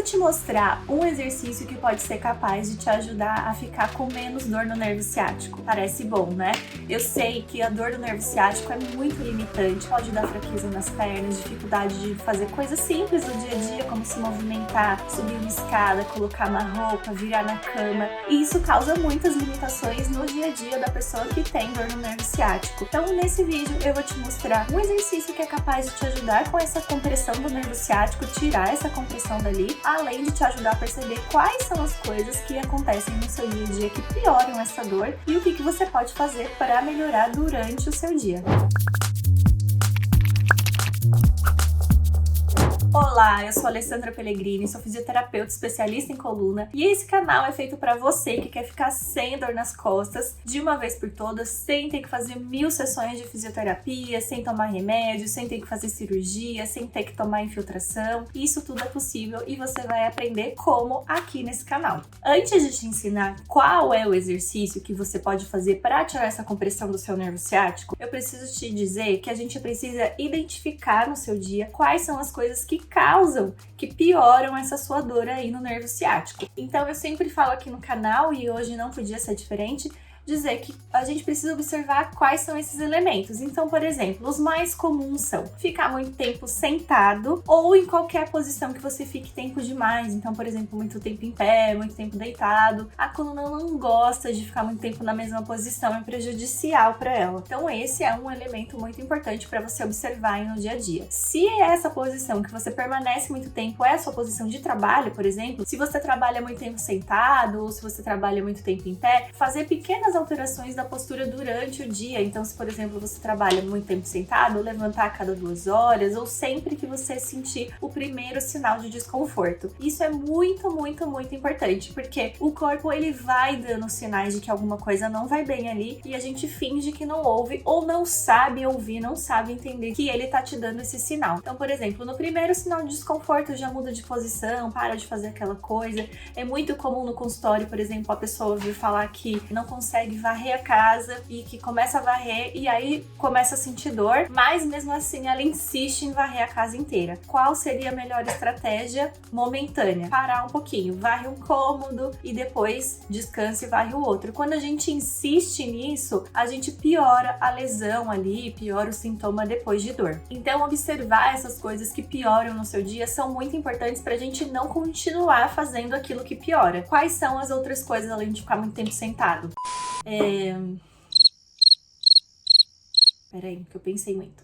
te mostrar um exercício que pode ser capaz de te ajudar a ficar com menos dor no nervo ciático. Parece bom, né? Eu sei que a dor do nervo ciático é muito limitante, pode dar fraqueza nas pernas, dificuldade de fazer coisas simples do dia a dia, como se movimentar, subir uma escada, colocar uma roupa, virar na cama. E isso causa muitas limitações no dia a dia da pessoa que tem dor no nervo ciático. Então, nesse vídeo, eu vou te mostrar um exercício que é capaz de te ajudar com essa compressão do nervo ciático, tirar essa compressão dali, além de te ajudar a perceber quais são as coisas que acontecem no seu dia a dia que pioram essa dor e o que você pode fazer para melhorar durante o seu dia. Olá, eu sou Alessandra Pellegrini, sou fisioterapeuta especialista em coluna e esse canal é feito para você que quer ficar sem dor nas costas de uma vez por todas, sem ter que fazer 1000 sessões de fisioterapia, sem tomar remédio, sem ter que fazer cirurgia, sem ter que tomar infiltração. Isso tudo é possível e você vai aprender como aqui nesse canal. Antes de te ensinar qual é o exercício que você pode fazer para tirar essa compressão do seu nervo ciático, eu preciso te dizer que a gente precisa identificar no seu dia quais são as coisas que causam, que pioram essa sua dor aí no nervo ciático. Então eu sempre falo aqui no canal, e hoje não podia ser diferente, dizer que a gente precisa observar quais são esses elementos. Então, por exemplo, os mais comuns são ficar muito tempo sentado ou em qualquer posição que você fique tempo demais. Então, por exemplo, muito tempo em pé, muito tempo deitado. A coluna não gosta de ficar muito tempo na mesma posição, é prejudicial para ela. Então, esse é um elemento muito importante para você observar aí no dia a dia. Se essa posição que você permanece muito tempo é a sua posição de trabalho, por exemplo, se você trabalha muito tempo sentado ou se você trabalha muito tempo em pé, fazer pequenas alterações da postura durante o dia. Então, se por exemplo você trabalha muito tempo sentado, levantar a cada 2 horas ou sempre que você sentir o primeiro sinal de desconforto. Isso é muito, muito, muito importante, porque o corpo ele vai dando sinais de que alguma coisa não vai bem ali e a gente finge que não ouve ou não sabe ouvir, não sabe entender que ele tá te dando esse sinal. Então, por exemplo, no primeiro sinal de desconforto já muda de posição, para de fazer aquela coisa. É muito comum no consultório, por exemplo, a pessoa vir falar que não consegue varrer a casa e que começa a varrer e aí começa a sentir dor, mas mesmo assim ela insiste em varrer a casa inteira. Qual seria a melhor estratégia momentânea? Parar um pouquinho, varre um cômodo e depois descansa e varre o outro. Quando a gente insiste nisso, a gente piora a lesão ali, piora o sintoma depois de dor. Então, observar essas coisas que pioram no seu dia são muito importantes pra gente não continuar fazendo aquilo que piora. Quais são as outras coisas além de ficar muito tempo sentado? Peraí, que eu pensei muito.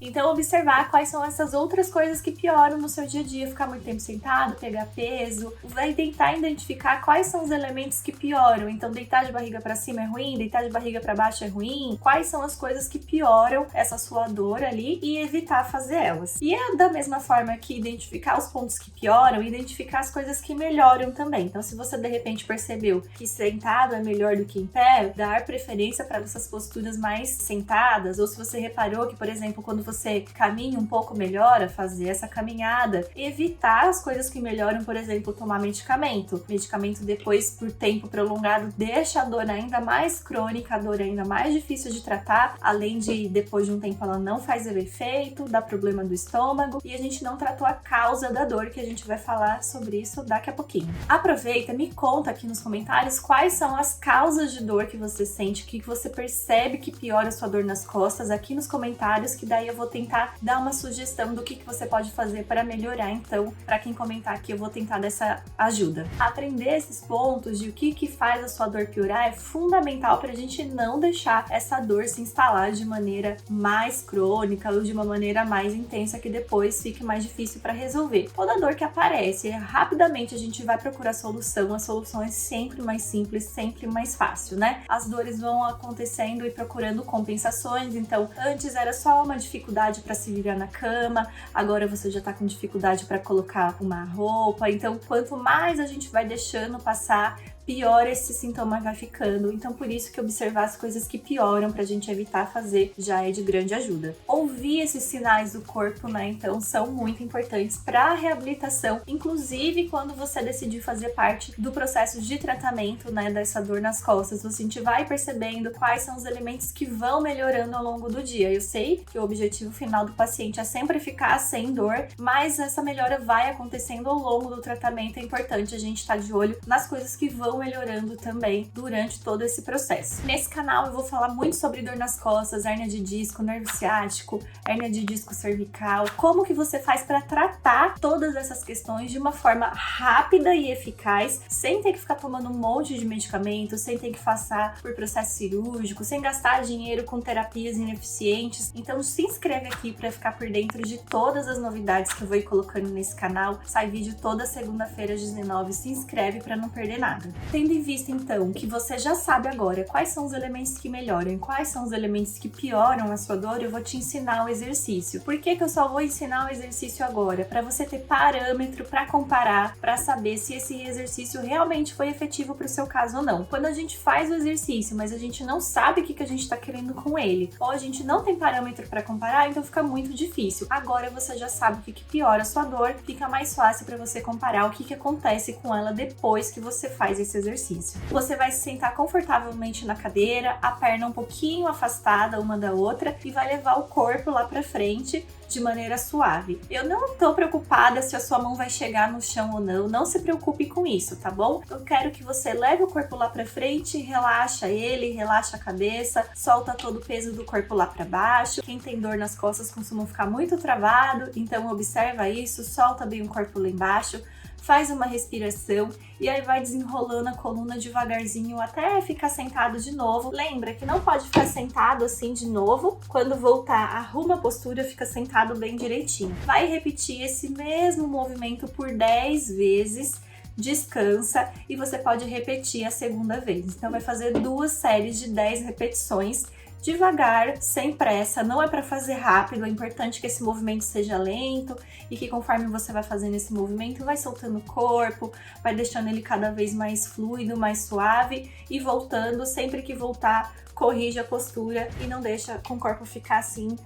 Então, observar quais são essas outras coisas que pioram no seu dia a dia. Ficar muito tempo sentado, pegar peso. Vai tentar identificar quais são os elementos que pioram. Então, deitar de barriga pra cima é ruim, deitar de barriga pra baixo é ruim. Quais são as coisas que pioram essa sua dor ali e evitar fazer elas. E é da mesma forma que identificar os pontos que pioram, identificar as coisas que melhoram também. Então, se você de repente percebeu que sentado é melhor do que em pé, dar preferência para essas posturas mais sentadas. Ou se você reparou que, por exemplo, quando você caminha um pouco melhor, a fazer essa caminhada, evitar as coisas que melhoram, por exemplo, tomar medicamento. Medicamento depois, por tempo prolongado, deixa a dor ainda mais crônica, a dor ainda mais difícil de tratar, além de, depois de um tempo, ela não faz o efeito, dá problema do estômago, e a gente não tratou a causa da dor, que a gente vai falar sobre isso daqui a pouquinho. Aproveita, me conta aqui nos comentários quais são as causas de dor que você sente, o que você percebe que piora a sua dor nas costas, aqui nos comentários, que daí eu vou tentar dar uma sugestão do que você pode fazer para melhorar. Então, para quem comentar aqui, eu vou tentar dessa ajuda. Aprender esses pontos de o que faz a sua dor piorar é fundamental para a gente não deixar essa dor se instalar de maneira mais crônica ou de uma maneira mais intensa que depois fique mais difícil para resolver. Toda dor que aparece, rapidamente a gente vai procurar solução. A solução é sempre mais simples, sempre mais fácil, né? As dores vão acontecendo e procurando compensações. Então, antes era só uma dificuldade para se virar na cama, agora você já tá com dificuldade para colocar uma roupa. Então, quanto mais a gente vai deixando passar, pior esse sintoma vai ficando. Então, por isso que observar as coisas que pioram pra gente evitar fazer já é de grande ajuda. Ouvir esses sinais do corpo, né, então, são muito importantes pra reabilitação, inclusive quando você decidir fazer parte do processo de tratamento, né, dessa dor nas costas. A gente vai percebendo quais são os elementos que vão melhorando ao longo do dia. Eu sei que o objetivo final do paciente é sempre ficar sem dor, mas essa melhora vai acontecendo ao longo do tratamento. É importante a gente estar de olho nas coisas que vão melhorando também durante todo esse processo. Nesse canal eu vou falar muito sobre dor nas costas, hérnia de disco, nervo ciático, hérnia de disco cervical, como que você faz para tratar todas essas questões de uma forma rápida e eficaz, sem ter que ficar tomando um monte de medicamento, sem ter que passar por processo cirúrgico, sem gastar dinheiro com terapias ineficientes. Então se inscreve aqui para ficar por dentro de todas as novidades que eu vou ir colocando nesse canal. Sai vídeo toda segunda-feira às 19h, se inscreve para não perder nada. Tendo em vista então que você já sabe agora quais são os elementos que melhoram e quais são os elementos que pioram a sua dor, eu vou te ensinar o exercício. Por que que eu só vou ensinar o exercício agora? Para você ter parâmetro para comparar, para saber se esse exercício realmente foi efetivo para o seu caso ou não. Quando a gente faz o exercício, mas a gente não sabe o que a gente está querendo com ele, ou a gente não tem parâmetro para comparar, então fica muito difícil. Agora você já sabe o que piora a sua dor, fica mais fácil para você comparar o que acontece com ela depois que você faz esse exercício. Você vai se sentar confortavelmente na cadeira, a perna um pouquinho afastada uma da outra e vai levar o corpo lá para frente de maneira suave. Eu não tô preocupada se a sua mão vai chegar no chão ou não, não se preocupe com isso, tá bom? Eu quero que você leve o corpo lá pra frente, relaxa ele, relaxa a cabeça, solta todo o peso do corpo lá pra baixo. Quem tem dor nas costas costuma ficar muito travado, então observa isso, solta bem o corpo lá embaixo, faz uma respiração e aí vai desenrolando a coluna devagarzinho até ficar sentado de novo. Lembra que não pode ficar sentado assim de novo. Quando voltar, arruma a postura, fica sentado bem direitinho. Vai repetir esse mesmo movimento por 10 vezes. Descansa e você pode repetir a segunda vez. Então vai fazer 2 séries de 10 repetições. Devagar, sem pressa, não é para fazer rápido, é importante que esse movimento seja lento e que conforme você vai fazendo esse movimento, vai soltando o corpo, vai deixando ele cada vez mais fluido, mais suave e voltando, sempre que voltar, corrige a postura e não deixa com o corpo ficar assim,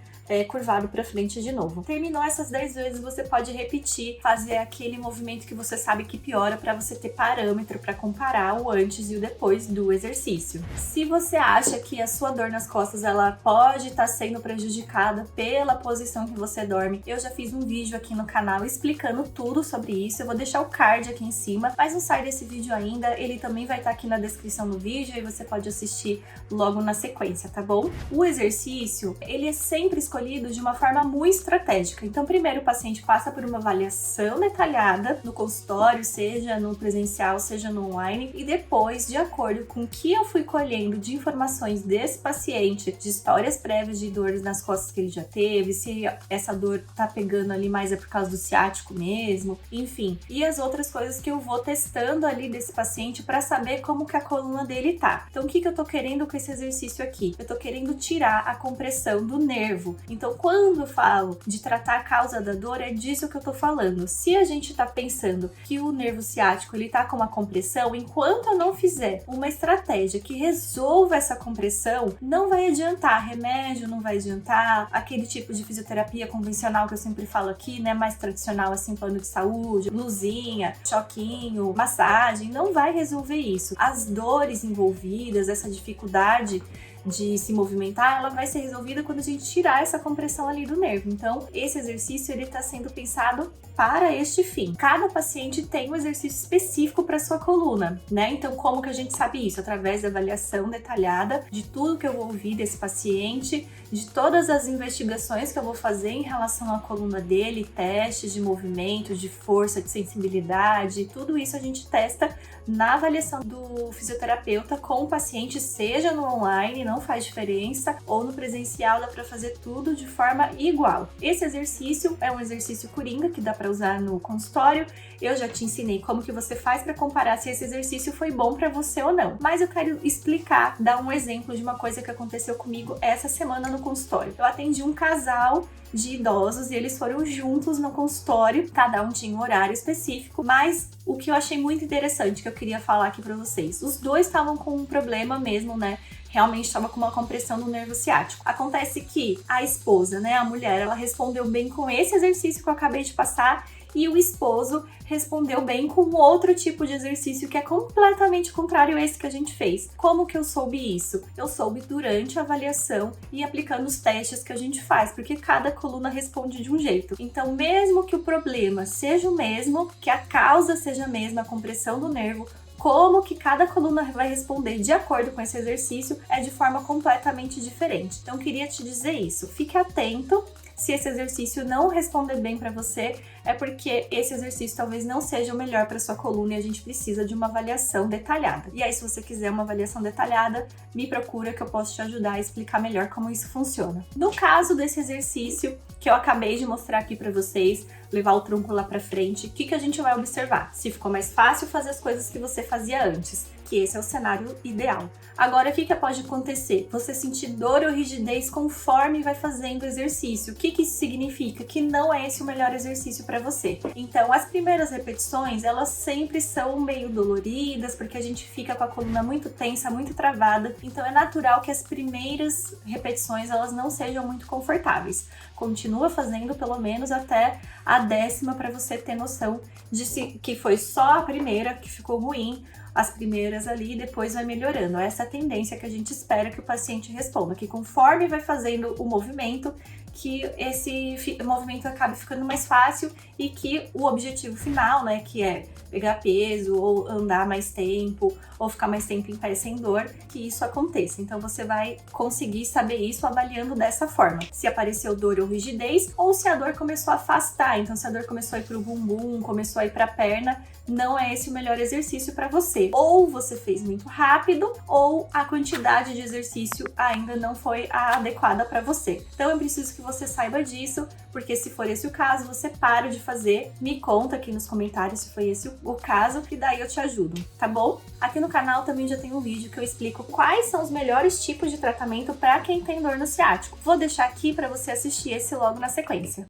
curvado para frente de novo. Terminou essas 10 vezes, você pode repetir, fazer aquele movimento que você sabe que piora para você ter parâmetro para comparar o antes e o depois do exercício. Se você acha que a sua dor nas costas ela pode estar sendo prejudicada pela posição que você dorme, eu já fiz um vídeo aqui no canal explicando tudo sobre isso. Eu vou deixar o card aqui em cima, mas não sai desse vídeo ainda, ele também vai estar aqui na descrição do vídeo e você pode assistir logo na sequência, tá bom? O exercício, ele é sempre escolhido de uma forma muito estratégica. Então, primeiro o paciente passa por uma avaliação detalhada no consultório, seja no presencial, seja no online, e depois, de acordo com o que eu fui colhendo de informações desse paciente, de histórias prévias de dores nas costas que ele já teve, se essa dor tá pegando ali mais é por causa do ciático mesmo, enfim, e as outras coisas que eu vou testando ali desse paciente para saber como que a coluna dele tá. Então, o que eu tô querendo com esse exercício aqui? Eu tô querendo tirar a compressão do nervo. Então, quando eu falo de tratar a causa da dor, é disso que eu tô falando. Se a gente tá pensando que o nervo ciático ele tá com uma compressão, enquanto eu não fizer uma estratégia que resolva essa compressão, não vai adiantar remédio, não vai adiantar aquele tipo de fisioterapia convencional que eu sempre falo aqui, né, mais tradicional assim, plano de saúde, luzinha, choquinho, massagem, não vai resolver isso. As dores envolvidas, essa dificuldade de se movimentar, ela vai ser resolvida quando a gente tirar essa compressão ali do nervo. Então, esse exercício ele está sendo pensado para este fim. Cada paciente tem um exercício específico para sua coluna, né? Então, como que a gente sabe isso? Através da avaliação detalhada de tudo que eu vou ouvir desse paciente, de todas as investigações que eu vou fazer em relação à coluna dele, testes de movimento, de força, de sensibilidade, tudo isso a gente testa na avaliação do fisioterapeuta com o paciente, seja no online, não não faz diferença, ou no presencial dá pra fazer tudo de forma igual. Esse exercício é um exercício coringa que dá pra usar no consultório. Eu já te ensinei como que você faz pra comparar se esse exercício foi bom pra você ou não. Mas eu quero explicar, dar um exemplo de uma coisa que aconteceu comigo essa semana no consultório. Eu atendi um casal de idosos e eles foram juntos no consultório, cada um tinha um horário específico, mas o que eu achei muito interessante que eu queria falar aqui pra vocês, os dois estavam com um problema mesmo, né? Realmente estava com uma compressão do nervo ciático. Acontece que a esposa, né, a mulher, ela respondeu bem com esse exercício que eu acabei de passar, e o esposo respondeu bem com outro tipo de exercício que é completamente contrário a esse que a gente fez. Como que eu soube isso? Eu soube durante a avaliação e aplicando os testes que a gente faz, porque cada coluna responde de um jeito. Então, mesmo que o problema seja o mesmo, que a causa seja a mesma, a compressão do nervo, como que cada coluna vai responder de acordo com esse exercício é de forma completamente diferente. Então, eu queria te dizer isso. Fique atento. Se esse exercício não responder bem para você, é porque esse exercício talvez não seja o melhor para sua coluna e a gente precisa de uma avaliação detalhada. E aí, se você quiser uma avaliação detalhada, me procura que eu posso te ajudar a explicar melhor como isso funciona. No caso desse exercício que eu acabei de mostrar aqui para vocês, levar o tronco lá para frente, o que a gente vai observar? Se ficou mais fácil fazer as coisas que você fazia antes, que esse é o cenário ideal. Agora, o que pode acontecer? Você sentir dor ou rigidez conforme vai fazendo o exercício. O que isso significa? Que não é esse o melhor exercício para você. Então, as primeiras repetições, elas sempre são meio doloridas, porque a gente fica com a coluna muito tensa, muito travada. Então, é natural que as primeiras repetições, elas não sejam muito confortáveis. Continua fazendo pelo menos até a 10ª para você ter noção de que foi só a primeira que ficou ruim, as primeiras ali e depois vai melhorando. Essa é a tendência que a gente espera que o paciente responda, que conforme vai fazendo o movimento, que esse movimento acabe ficando mais fácil e que o objetivo final, né, que é pegar peso ou andar mais tempo ou ficar mais tempo em pé sem dor, que isso aconteça. Então você vai conseguir saber isso avaliando dessa forma. Se apareceu dor ou rigidez ou se a dor começou a afastar. Então se a dor começou a ir pro bumbum, começou a ir pra perna, não é esse o melhor exercício para você. Ou você fez muito rápido, ou a quantidade de exercício ainda não foi a adequada para você. Então eu preciso que você saiba disso, porque se for esse o caso, você para de fazer, me conta aqui nos comentários se foi esse o caso, que daí eu te ajudo, tá bom? Aqui no canal também já tem um vídeo que eu explico quais são os melhores tipos de tratamento para quem tem dor no ciático. Vou deixar aqui para você assistir esse logo na sequência.